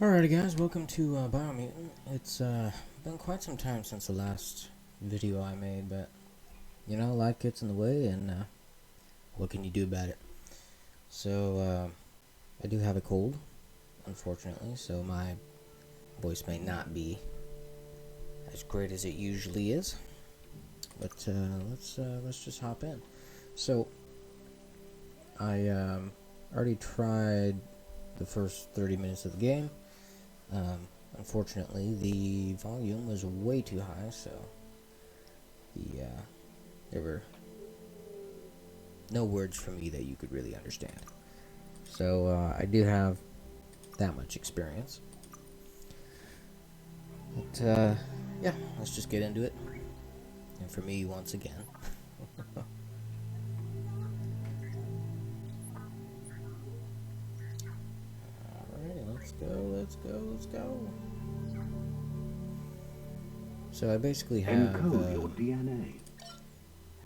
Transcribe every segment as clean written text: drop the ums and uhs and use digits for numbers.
Alrighty guys, welcome to Biomutant. It's been quite some time since the last video I made, but you know, life gets in the way and what can you do about it? So I do have a cold, unfortunately, so my voice may not be as great as it usually is. But let's just hop in. So I already tried the first 30 minutes of the game. Unfortunately, the volume was way too high, so there were no words from me that you could really understand. So I do have that much experience. But yeah, let's just get into it. And for me, once again. Let's go. So I basically have encode your DNA.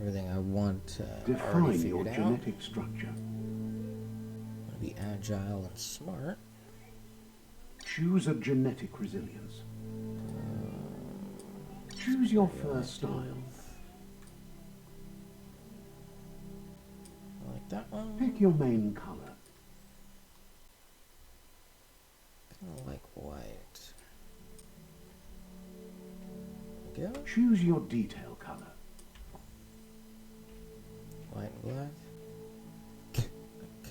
Everything I want Define your genetic structure. I want to be agile and smart. Choose a genetic resilience. Choose your first style. I like that one. Pick your main color. Kind of like white. There we go. Choose your detail color. White and black.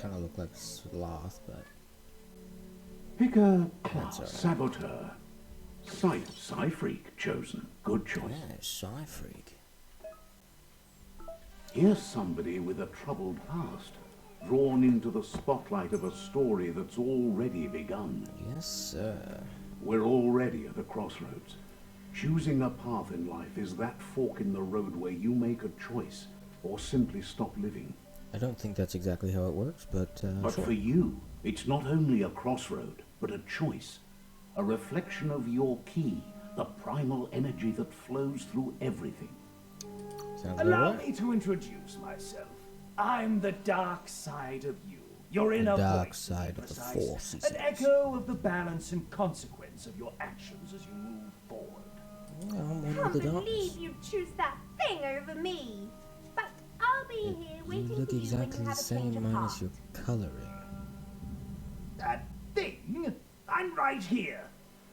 Kind of look like a sloth, but Pick a class. That's Saboteur. Psi-Freak chosen. Good choice. yeah, Psi-Freak. Here's somebody with a troubled past, drawn into the spotlight of a story that's already begun. Yes, sir. We're already at a crossroads. Choosing a path in life is that fork in the road where you make a choice or simply stop living. I don't think that's exactly how it works, but But sure. for you, it's not only a crossroad, but a choice. A reflection of your key, the primal energy that flows through everything. Sounds Allow about right. me to introduce myself. I'm the dark side of you. Your The inner dark voice, side to be of the precise. Force, he An says. echo of the balance and consequence of your actions as you move forward. Yeah, I'm one Can't of the believe dogs. you'd choose that thing over me. But I'll be here You waiting look for you when exactly you the have a change same of minus heart. your coloring. That thing? I'm right here.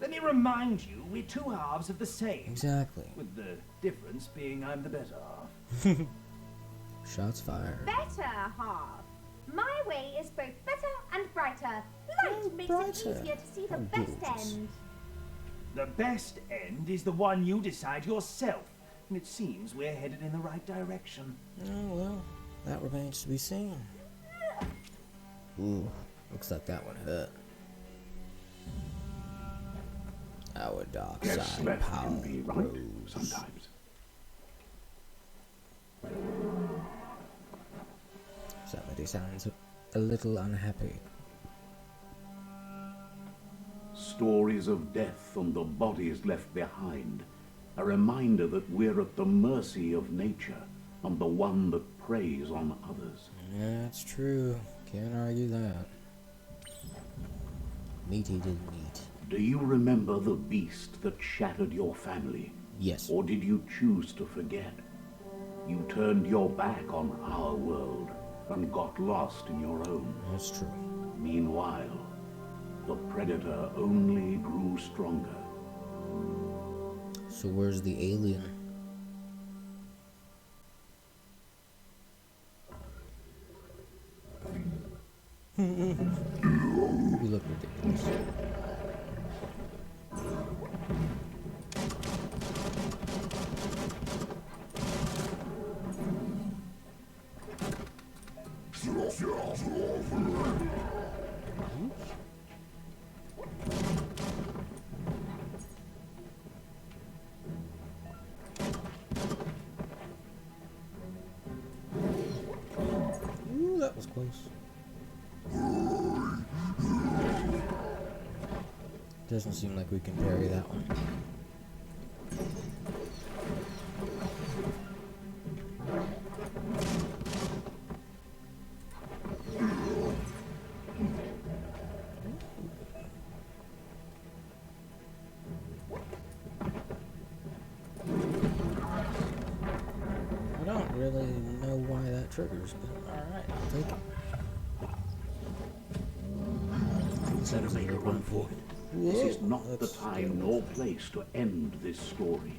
Let me remind you, we're two halves of the same. Exactly. With the difference being I'm the better half. Shots fired. Better half. My way is both better and brighter. Light makes brighter. it easier to see the How best gorgeous. end. The best end is the one you decide yourself. And it seems we're headed in the right direction. Oh, well, that remains to be seen. Ooh, looks like that one hurt. Our dark Yes, side left power can be right grows. sometimes. Somebody sounds a little unhappy. Stories of death and the bodies left behind. A reminder that we're at the mercy of nature and the one that preys on others. Yeah, that's true. Can't argue that. Meat eating meat. Do you remember the beast that shattered your family? Yes. Or did you choose to forget? You turned your back on our world and got lost in your own. That's true. Meanwhile, the predator only grew stronger. So where's the alien? You look ridiculous. Ooh, that was close. Doesn't seem like we can parry that one. triggers. Alright, I'll take it. Better make a run for it. This is not the time nor place to end this story.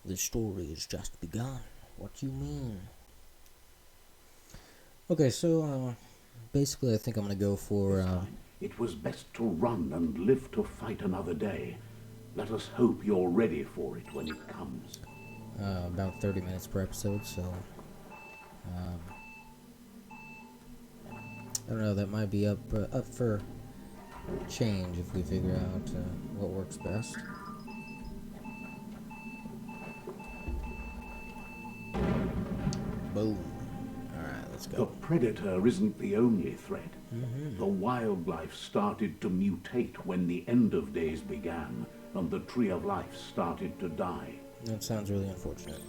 The story has just begun. What do you mean? Okay, so, basically I think I'm gonna go for, It was best to run and live to fight another day. Let us hope you're ready for it when it comes. about 30 minutes per episode, so, I don't know, that might be up for change if we figure out, what works best. Boom. Alright, let's The go. predator isn't the only threat. The wildlife started to mutate when the end of days began, and the tree of life started to die. That sounds really unfortunate.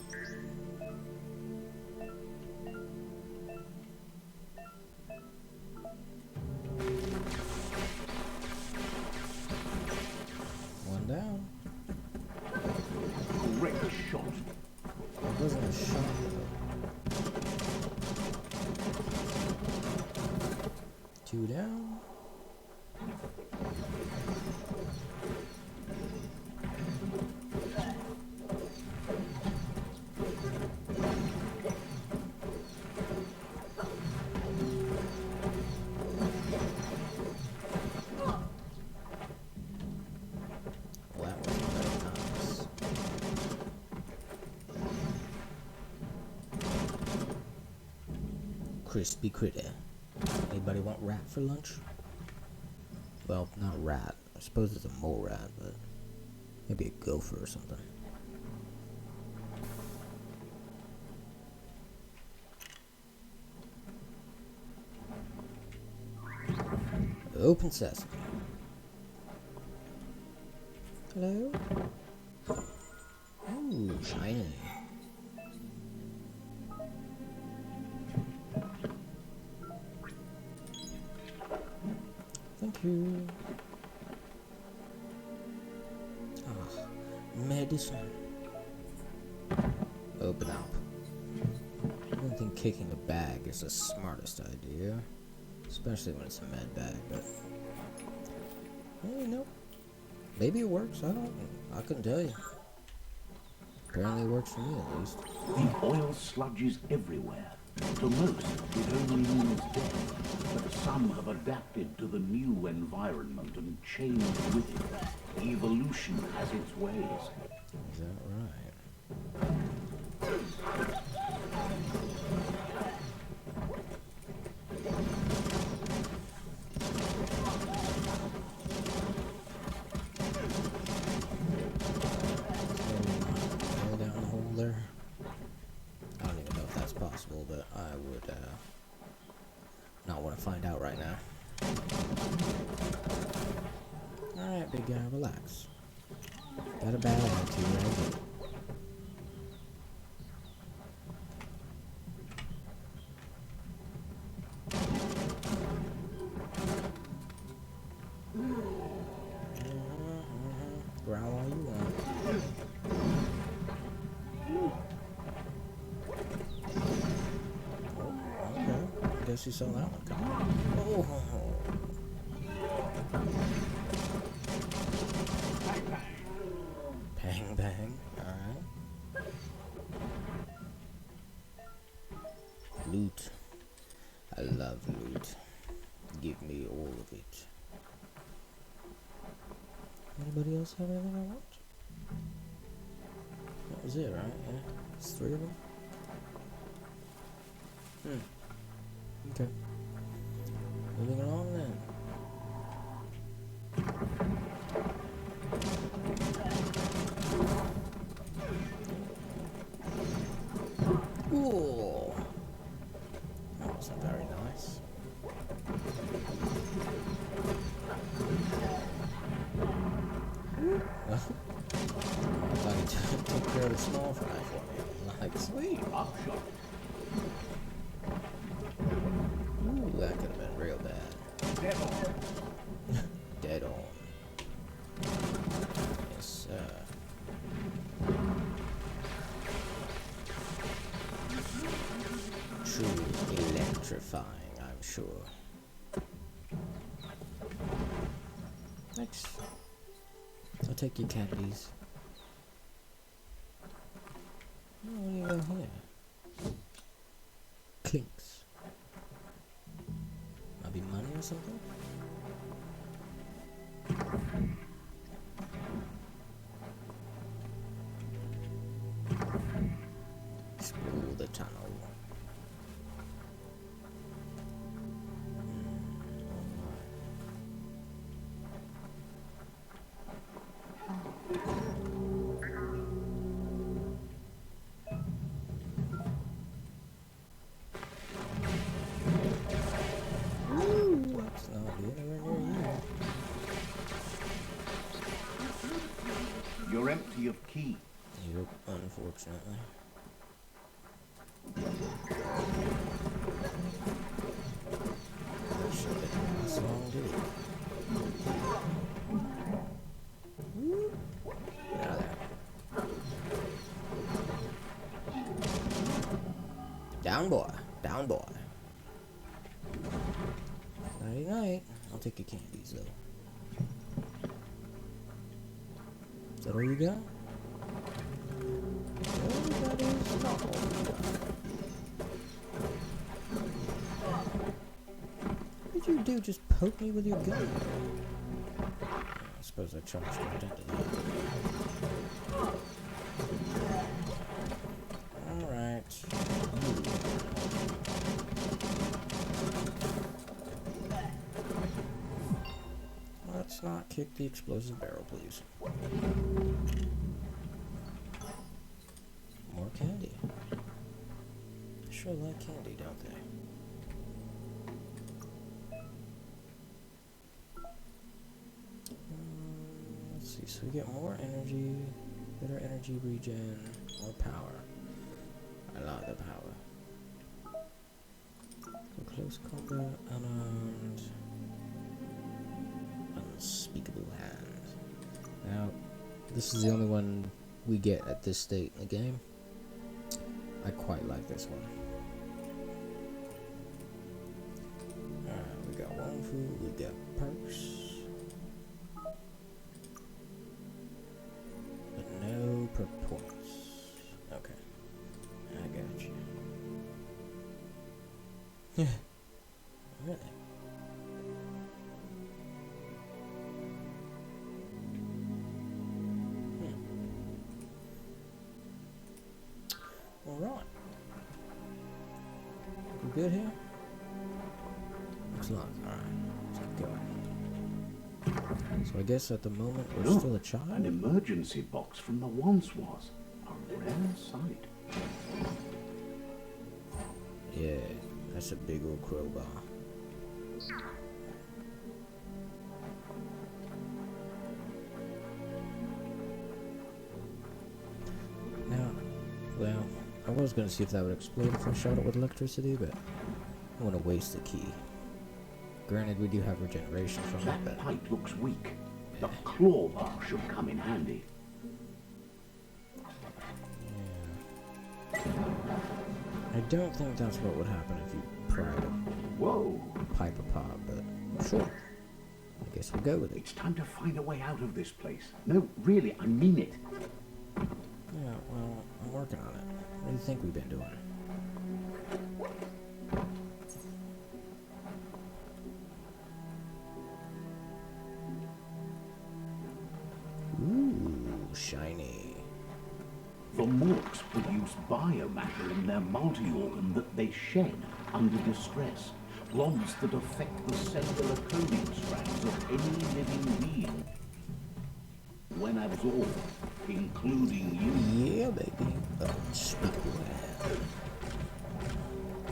One down. Great shot. That wasn't a shot, though. Two down. Well, that wasn't very nice. Crispy critter. Anybody want rat for lunch? Well, not rat. I suppose it's a mole rat, but maybe a gopher or something. Open sesame. Hello? Ooh, shiny. Thank you. Ah, medicine. Open up. I don't think kicking a bag is the smartest idea. Especially when it's a med bag, but... Nope. Maybe it works, I couldn't tell you. Apparently it works for me, at least. The oil sludge is everywhere. To most, it only means death. But some have adapted to the new environment and changed with it. Evolution has its ways. Is that right? Fall down the hole there. I don't even know if that's possible, but I would not want to find out right now. Alright, big guy, relax. Got a bad attitude, right? Growl all you want. Oh, okay. I guess you saw that one coming. Oh. Bang, bang. Alright. Loot. I love loot. Give me all of it. Anybody else have anything I want? That was it, right? Yeah. It's 3 of them? Okay. Moving along then. Ooh. That wasn't very nice. Well, I thought he took care of the small fry for me. Like, sweet. Upshot. Ooh, that could have been real bad. Dead on. Dead on. Yes, electrifying, I'm sure. Thanks. I'll take your candies. Oh, what do you got here? Clinks. Might be money or something? Explore the tunnel. You're empty of key. Yep, unfortunately. That shit didn't last long, did it? Get out of there. Down boy, down boy. Nighty night. I'll take your candies though. Is that all you got? That is not all you got. What did you do? Just poke me with your gun? I suppose I charged right into that. Alright. Let's not kick the explosive barrel, please. More candy. They sure like candy, don't they? Let's see, so we get more energy, better energy regen, more power. I like the power. For close combat, unarmed, unspeakable hand. Now, this is the only one we get at this state in the game. I quite like this one. Alright, we got one food, we got perks. But no perk points. Okay. I got you. Really? Alright. We good here? Looks like. Alright. Let's keep going. So I guess at the moment we're Look, still a child? an emergency box from the once was. A rare sight. Yeah, that's a big old crowbar. Now, well, I was gonna see if that would explode if I shot it with electricity, but I want to waste the key. Granted, we do have regeneration from it, That but pipe looks weak. The claw bar should come in handy. I don't think that's what would happen if you pried a Whoa! pipe apart, but sure. I guess we'll go with it. It's time to find a way out of this place. No, really, I mean it. Yeah, well, I'm working on it. What do you think we've been doing? Ooh, shiny. The MORKS produce biomatter in their multi-organ that they shed under distress. Blobs that affect the cellular coding strands of any living being. When absorbed, including you. Yeah, baby. Unspeakable hand.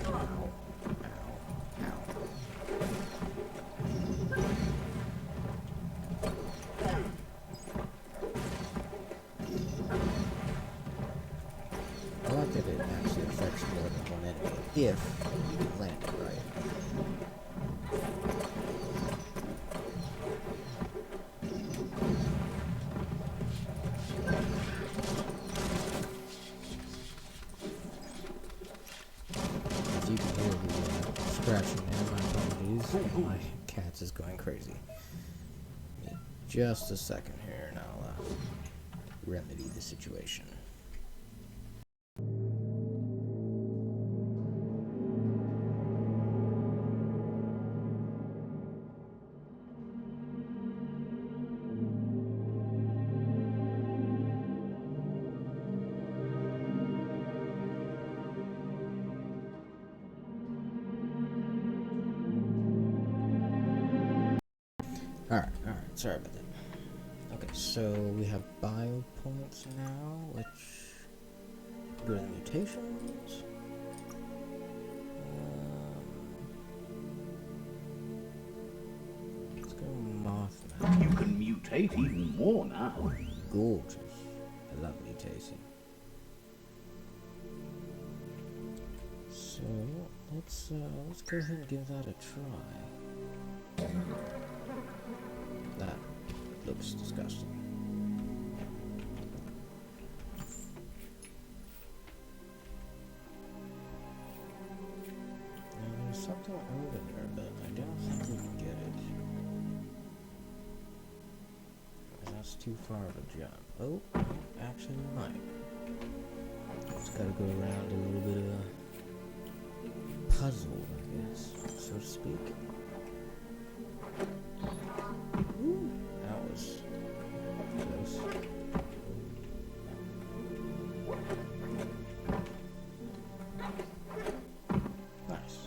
Ow. Ow. Ow. I like that it actually affects more than one enemy if you can land it right. If you can hear the scratching there. My apologies. My cat's is going crazy. Give me just a second here, and I'll remedy the situation. Alright, sorry about that. Okay, so we have bio points now, which go to the mutations. Let's go Mothman. You can mutate even more now. Gorgeous. I love mutating. So let's go ahead and give that a try. That looks disgusting. Now there's something over there, but I don't think we can get it. That's too far of a jump. Oh, actually we might. Just gotta go around a little bit of a puzzle, I guess, so to speak. Ooh, that was close. Nice.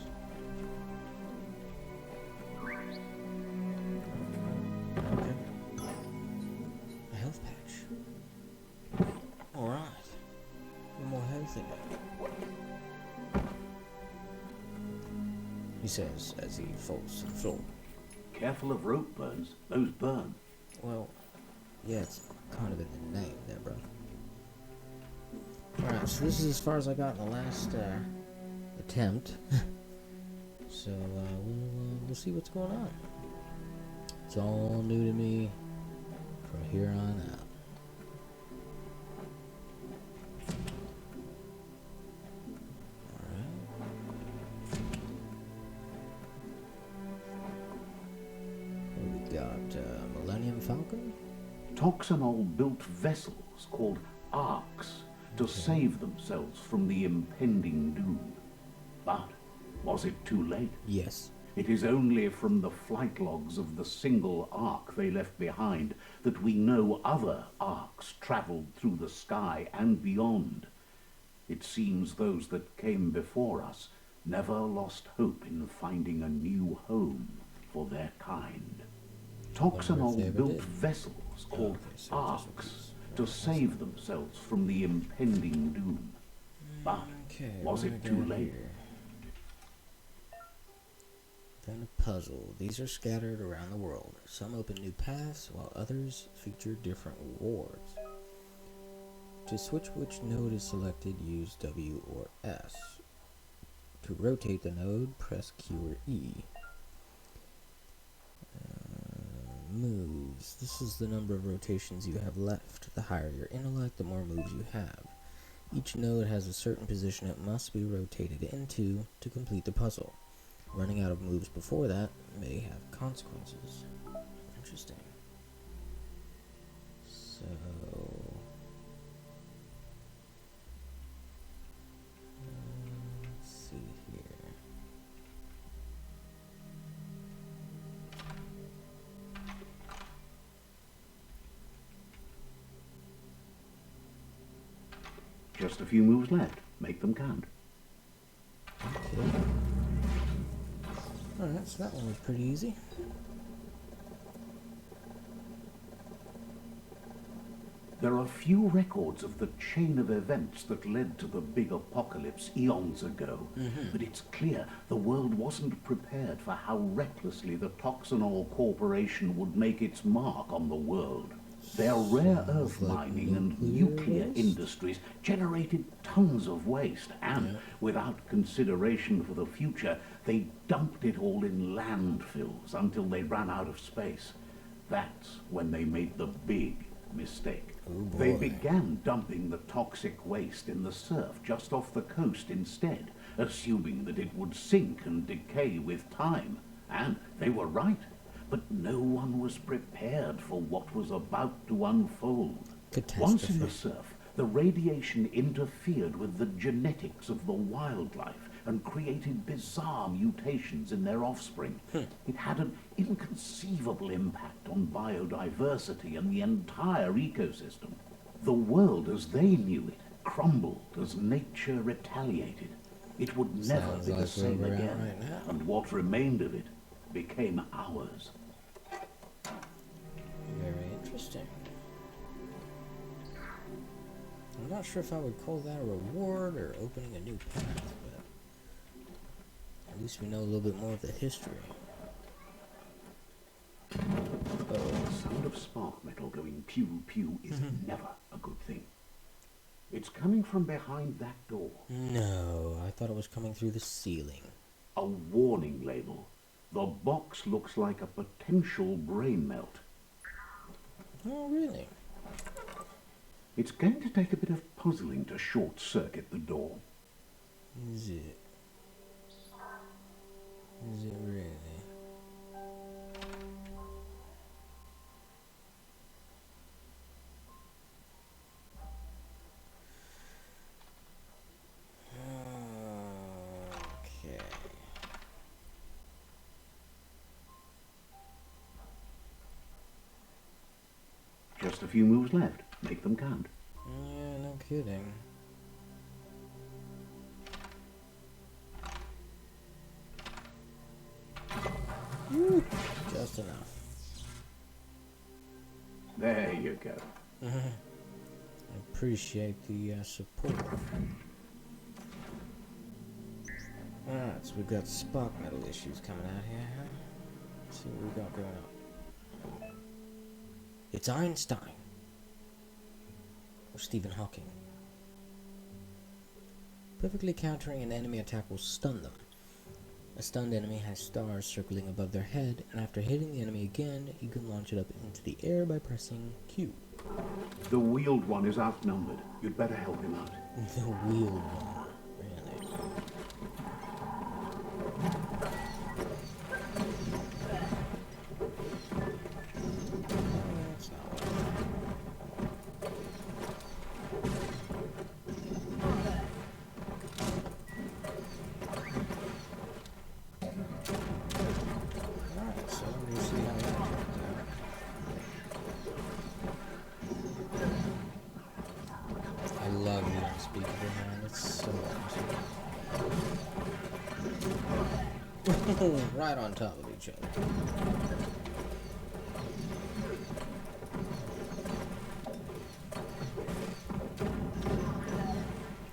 Okay. A health patch. Alright. One more health in it. He says as he falls to the floor. Careful of rope burns. Those burn. Well, yeah, it's kind of in the name there, bro. Alright, so this is as far as I got in the last attempt. So we'll see what's going on. It's all new to me from here on out. Falcon? Toxanol built vessels called arcs to save themselves from the impending doom. But was it too late? Yes. It is only from the flight logs of the single arc they left behind that we know other arcs traveled through the sky and beyond. It seems those that came before us never lost hope in finding a new home for their kind. Toxanol built vessels called arcs to save themselves from the impending doom. But was it too late? Then a puzzle. These are scattered around the world. Some open new paths, while others feature different rewards. To switch which node is selected, use W or S. To rotate the node, press Q or E. Moves. This is the number of rotations you have left. The higher your intellect, the more moves you have. Each node has a certain position it must be rotated into to complete the puzzle. Running out of moves before that may have consequences. Interesting. So... let's see here. Just a few moves left. Make them count. Okay. Alright, so that one was pretty easy. There are few records of the chain of events that led to the big apocalypse eons ago, but it's clear the world wasn't prepared for how recklessly the Toxanol Corporation would make its mark on the world. Their rare earth mining and nuclear industries generated tons of waste, and without consideration for the future, they dumped it all in landfills until they ran out of space. That's when they made the big mistake. Oh boy. They began dumping the toxic waste in the surf just off the coast instead, assuming that it would sink and decay with time. And they were right. But no one was prepared for what was about to unfold. Once in the surf, the radiation interfered with the genetics of the wildlife and created bizarre mutations in their offspring. It had an inconceivable impact on biodiversity and the entire ecosystem. The world as they knew it crumbled as nature retaliated. It would never be the same again, and what remained of it became ours. Very interesting. I'm not sure if I would call that a reward or opening a new path, but at least we know a little bit more of the history. The sound of spark metal going pew pew is never a good thing. It's coming from behind that door. No, I thought it was coming through the ceiling. A warning label. The box looks like a potential brain melt. Oh, really? It's going to take a bit of puzzling to short-circuit the door. Is it? Is it really? Okay. Just a few moves left. Make them count. Yeah, no kidding. Woo, just enough. There you go. I appreciate the support. Alright, so we've got spark metal issues coming out here, huh? Let's see what we got going on. It's Einstein. Or Stephen Hawking. Perfectly countering an enemy attack will stun them. A stunned enemy has stars circling above their head, and after hitting the enemy again, you can launch it up into the air by pressing Q. The wheeled one is outnumbered. You'd better help him out. The wheeled one, really? That's not what Alright, so we'll see how that turns out. I love the unspeakable, man. It's so awesome. Right on top of each other.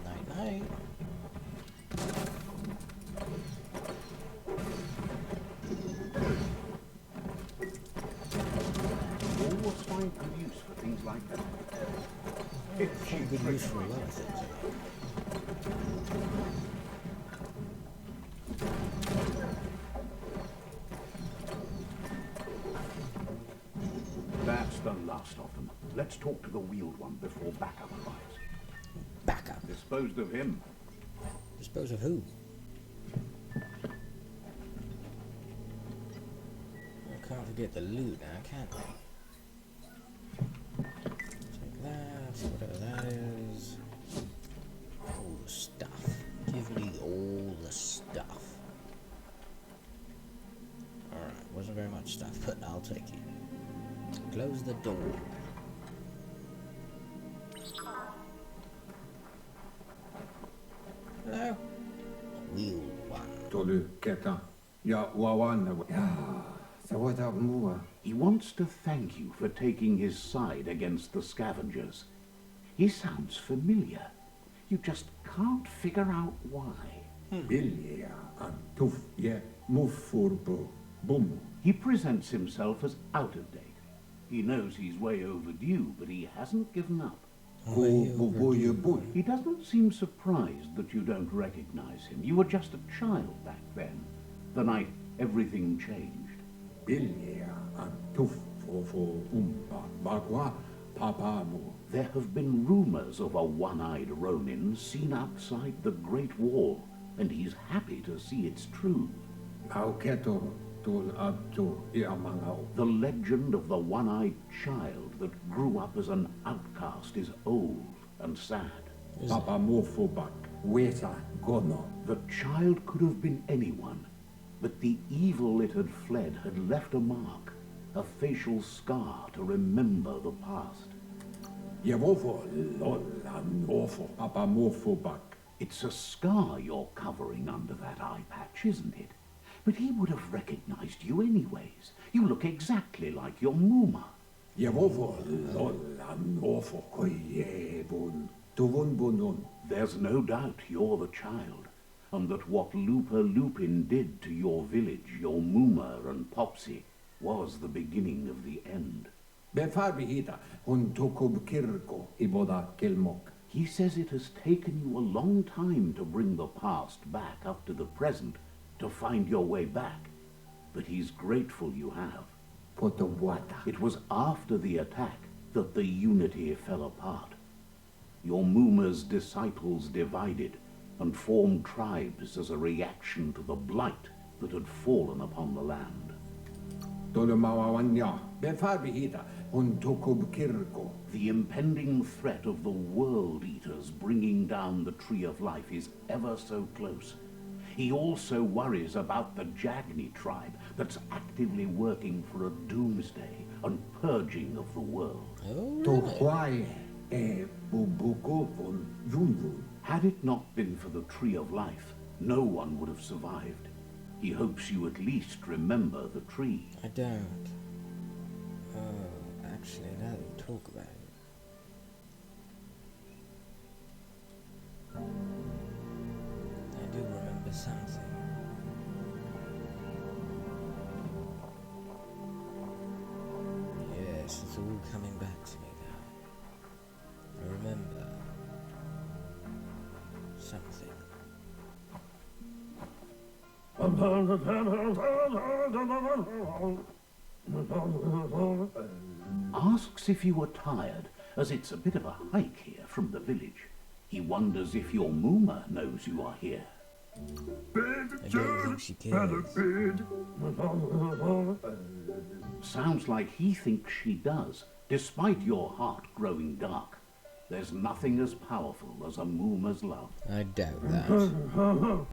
Night night. Always find good use for things like that. It's Some good use for a lot of things. That's the last of them. Let's talk to the wheeled one before backup arrives. Backup. Disposed of him. Dispose of who? I can't forget the loot now, can I? Take that, whatever that is. All the stuff. Give me all the stuff. Alright, wasn't very much stuff, but I'll take it. Close the door. Hello? Wheel one. He wants to thank you for taking his side against the scavengers. He sounds familiar. You just can't figure out why. He presents himself as out of date. He knows he's way overdue, but he hasn't given up. He doesn't seem surprised that you don't recognize him. You were just a child back then, the night everything changed. Papamu. There have been rumors of a one-eyed Ronin seen outside the Great Wall, and he's happy to see it's true. Auketo tun abtu iamangau. The legend of the one-eyed child that grew up as an outcast is old and sad. Papamu fubak. Weta gono. The child could have been anyone, but the evil it had fled had left a mark, a facial scar to remember the past. Yevofo lolan ofo. Papamu fubak. It's a scar you're covering under that eye patch, isn't it? But he would have recognized you anyways. You look exactly like your Muma. Yevofo lolan ofo. Koyebun. Tuvun bunun. There's no doubt you're the child, and that what LUPA-LUPIN did to your village, your Muma and Popsy, was the beginning of the end. Befarbihita hun tukub kirko iboda kilmok. He says it has taken you a long time to bring the past back up to the present, to find your way back, but he's grateful you have. Potobwata. It was after the attack that the unity fell apart. Your Muma's disciples divided and formed tribes as a reaction to the blight that had fallen upon the land. Tolumawawanya. Befarbihita hun tukub kirko. The impending threat of the World Eaters bringing down the Tree of Life is ever so close. He also worries about the Jagni tribe that's actively working for a doomsday and purging of the world. Oh, To really? huae e bubukovun yunvun. Had it not been for the Tree of Life, no one would have survived. He hopes you at least remember the tree. I don't. Oh, actually, now that we talk about it. I do remember something. Yes, it's all coming back to me now. I remember something. Asks if you are tired, as it's a bit of a hike here from the village. He wonders if your Muma knows you are here. I don't think she cares. Sounds like he thinks she does, despite your heart growing dark. There's nothing as powerful as a Muma's love. I doubt that.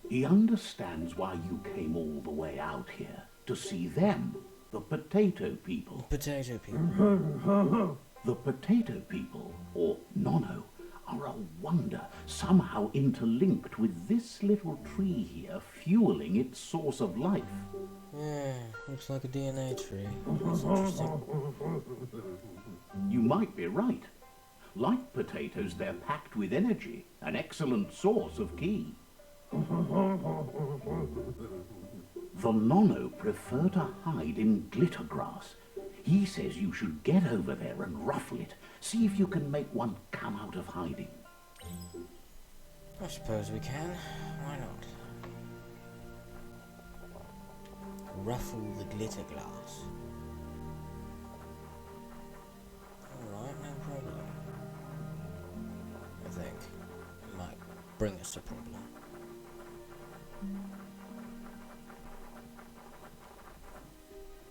He understands why you came all the way out here, to see them, the potato people. Potato people. The potato people, or NONO, are a wonder, somehow interlinked with this little tree here, fueling its source of life. Yeah, looks like a DNA tree. That's interesting. You might be right. Like potatoes, they're packed with energy, an excellent source of ki. The NONO prefer to hide in glittergrass. He says you should get over there and ruffle it. See if you can make one come out of hiding. I suppose we can. Why not? Ruffle the glitter glass. Alright, no problem. I think it might bring us a problem.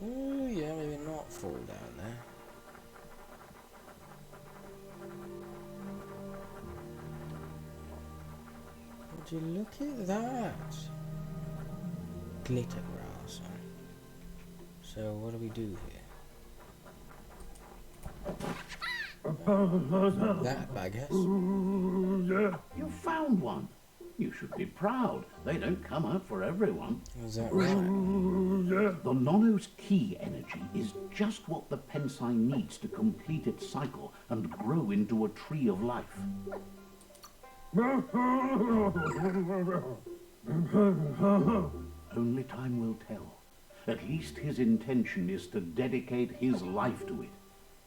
Ooh, yeah, maybe not fall down there. Would you look at that? Glitter grass. So what do we do here? That, I guess. You found one. You should be proud. They don't come out for everyone. Is that right? The NONO's ki energy is just what the Psi needs to complete its cycle and grow into a tree of life. Only time will tell. At least his intention is to dedicate his life to it.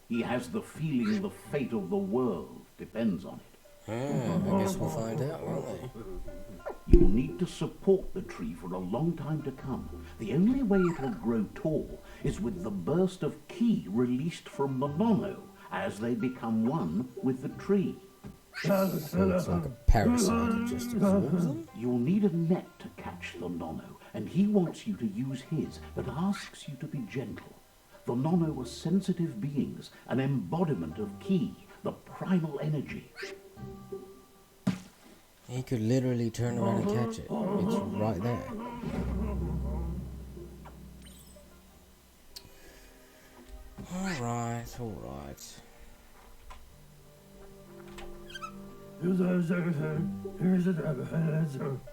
He has the feeling the fate of the world depends on it. I guess we'll find out, won't we? You You'll need to support the tree for a long time to come. The only way it'll grow tall is with the burst of ki released from the NONO as they become one with the tree. So it's like a parasite, it just absorbs them? You'll need a net to catch the NONO, and he wants you to use his, but asks you to be gentle. The NONO are sensitive beings, an embodiment of ki, the primal energy. He could literally turn around and catch it. It's right there. Alright, alright.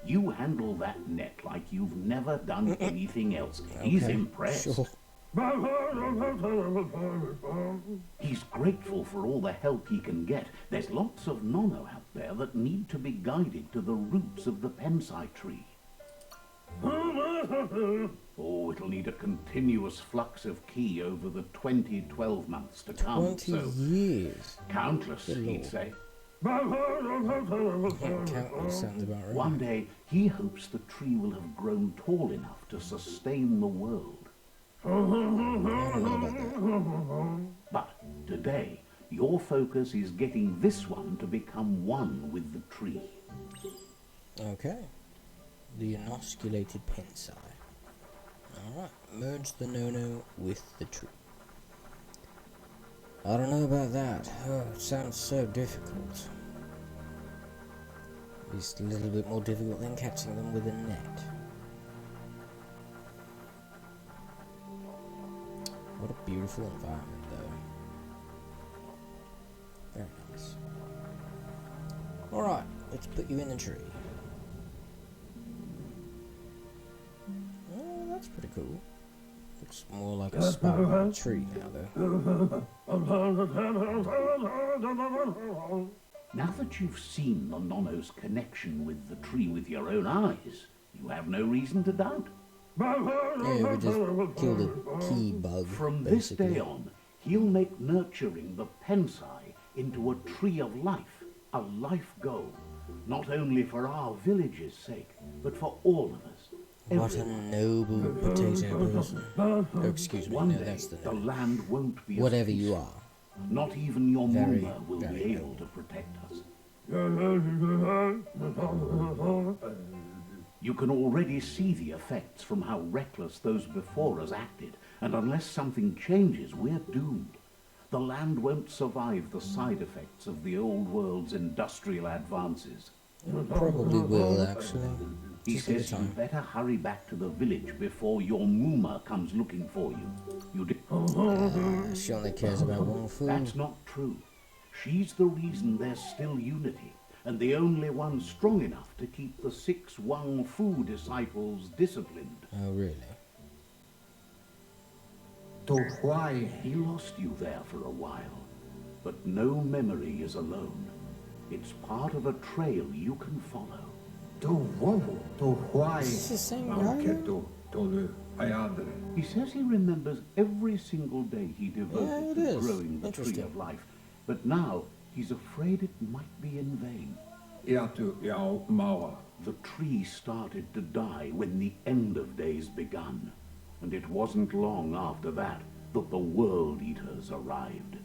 You handle that net like you've never done anything else. He's Okay, impressed. sure. He's grateful for all the help he can get. There's lots of NONO out there that need to be guided to the roots of the Psi tree. Oh, it'll need a continuous flux of ki over the 12 months to come. 20 so years. countless, Good he'd lord. say. Countless sounds about right. One day, he hopes the tree will have grown tall enough to sustain the world. I don't know about that. But today, your focus is getting this one to become one with the tree. Okay. The inosculated Psi. Alright, merge the NONO with the tree. I don't know about that. Oh, it sounds so difficult. At least a little bit more difficult than catching them with a net. What a beautiful environment, though. Very nice. Alright, let's put you in the tree. Oh, that's pretty cool. Looks more like a spiral tree now, though. Now that you've seen the NONO's connection with the tree with your own eyes, you have no reason to doubt. Yeah, we just killed a key bug, From basically. this day on, he'll make nurturing the Psi into a tree of life, a life goal, not only for our village's sake, but for all of us. What a Everyone. noble potato person. Oh, excuse me, One no, day, that's the the no. land won't be as Whatever you peaceful. are. Not even your Very, Muma will very be able noble. to protect us. You can already see the effects from how reckless those before us acted, and unless something changes, we're doomed. The land won't survive the side effects of the old world's industrial advances. Probably will, actually. He Just give it says you time. better hurry back to the village before your Muma comes looking for you. She only cares about one food. That's not true. She's the reason there's still unity, and the only one strong enough to keep the 6 Wang Fu disciples disciplined. Oh, really? To why He lost you there for a while, but no memory is alone. It's part of a trail you can follow. to what? To why? Is this the same guy? Anche tu, tolu, ayadre. He says he remembers every single day he Yeah, devoted it to is. growing the tree Interesting. of life, but now he's afraid it might be in vain. Iatu iau maua. The tree started to die when the end of days begun, and it wasn't long after that that the World Eaters arrived.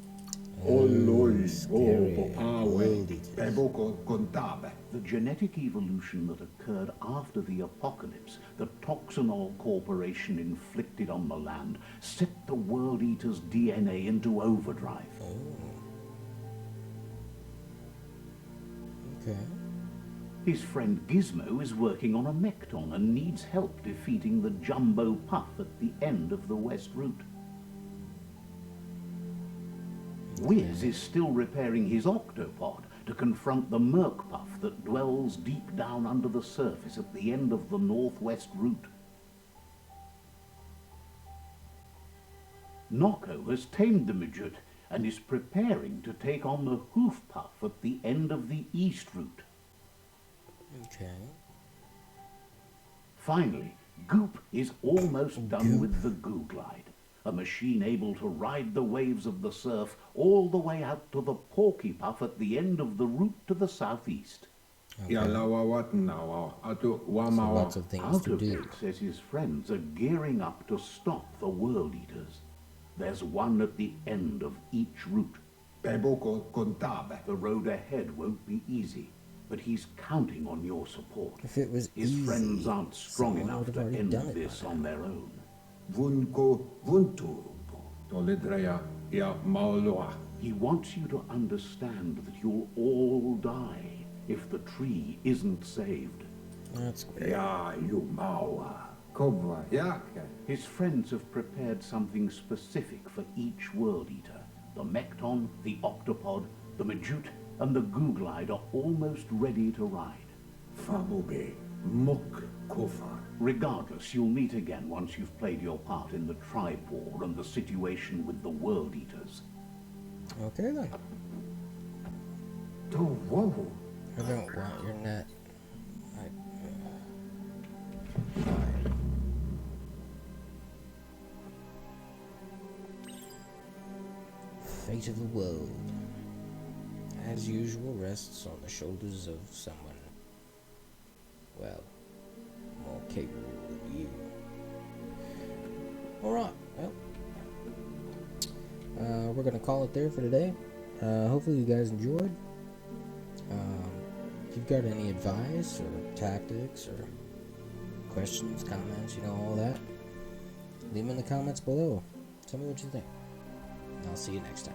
Oloi, scary. bobo, awe, World eaters. peboko contabe. The genetic evolution that occurred after the apocalypse, the Toxinol Corporation inflicted on the land, set the World Eaters' DNA into overdrive. Okay. His friend Gizmo is working on a Mekton and needs help defeating the Jumbo Puff at the end of the West Route. Wiz is still repairing his octopod to confront the Merc Puff that dwells deep down under the surface at the end of the Northwest Route. Noko has tamed the midget and is preparing to take on the Hoof Puff at the end of the East Route. Okay. Finally, Goop is almost done Goop. with the Goo Glide, a machine able to ride the waves of the surf all the way out to the Porky Puff at the end of the route to the southeast. Ja Okay. lauavat nawa. Atu So wamawa. lots of things to do. Outergate says his friends are gearing up to stop the World Eaters. There's one at the end of each route. Peboko kontabe. The road ahead won't be easy, but he's counting on your support. If it was His easy, friends aren't strong someone enough would to have already done end it this by on now. their own. Vunko vunturupu. Tolidreya ja maoloa. He wants you to understand that you'll all die if the tree isn't saved. That's great. Ja jumaua. Kobwa yake. His friends have prepared something specific for each World Eater. The Mekton, the Octopod, the Majute, and the Googlide are almost ready to ride. Famube. Mok kofar. Regardless, you'll meet again once you've played your part in the tribe war and the situation with the World Eaters. Okay then. To wowu. I don't want your net. Fate of the world, as usual, rests on the shoulders of someone, well, more capable than you. Alright, well, we're gonna call it there for today. Hopefully you guys enjoyed. If you've got any advice or tactics or questions, comments, all that, leave them in the comments below. Tell me what you think. I'll see you next time.